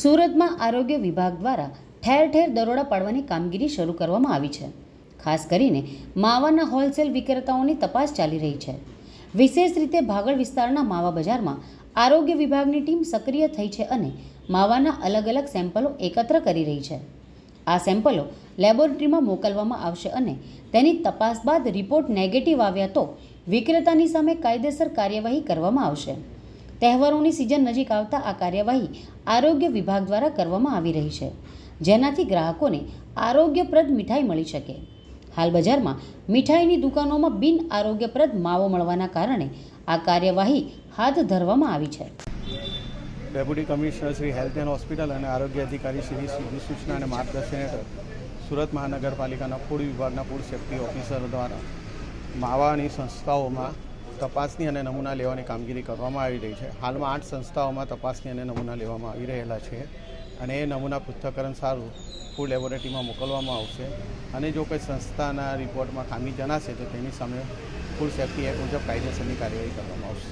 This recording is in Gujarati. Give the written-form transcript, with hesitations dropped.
સુરતમાં આરોગ્ય વિભાગ દ્વારા ઠેર ઠેર દરોડા પાડવાની કામગીરી શરૂ કરવામાં આવી છે. ખાસ કરીને માવાના હોલસેલ વિક્રેતાઓની તપાસ ચાલી રહી છે. વિશેષ રીતે ભાગળ વિસ્તારના માવા બજારમાં આરોગ્ય વિભાગની ટીમ સક્રિય થઈ છે અને માવાના અલગ અલગ સેમ્પલો એકત્ર કરી રહી છે. આ સેમ્પલો લેબોરેટરીમાં મોકલવામાં આવશે અને તેની તપાસ બાદ રિપોર્ટ નેગેટિવ આવ્યા તો વિક્રેતાની સામે કાયદેસર કાર્યવાહી કરવામાં આવશે. તહેવારોની સિઝન નજીક આવતા આ કાર્યવાહી આરોગ્ય વિભાગ દ્વારા કરવામાં આવી રહી છે, જેનાથી ગ્રાહકોને આરોગ્યપ્રદ મીઠાઈ મળી શકે. હાલ બજારમાં મીઠાઈની દુકાનોમાં બિન આરોગ્યપ્રદ માવો મળવાના કારણે આ કાર્યવાહી હાથ ધરવામાં આવી છે. Deputy commissioner Shri health and hospital અને આરોગ્ય અધિકારી શ્રી સૂચના અને માર્ગદર્શન હેઠળ સુરત મહાનગરપાલિકાના ફૂડ વિભાગના ફૂડ સેફ્ટી ઓફિસર દ્વારા માવાની સંસ્થાઓમાં તપાસની અને નમૂના લેવાની કામગીરી કરવામાં આવી રહી છે. હાલમાં 8 સંસ્થાઓમાં તપાસની અને નમૂના લેવામાં આવી રહેલા છે અને એ નમૂના પૃથ્થકરણ સારું ફૂડ લેબોરેટરીમાં મોકલવામાં આવશે અને જો કોઈ સંસ્થાના રિપોર્ટમાં ખામી જણાશે તો તેની સામે ફૂડ સેફ્ટી એક્ટ મુજબ કાયદેસરની કાર્યવાહી કરવામાં આવશે.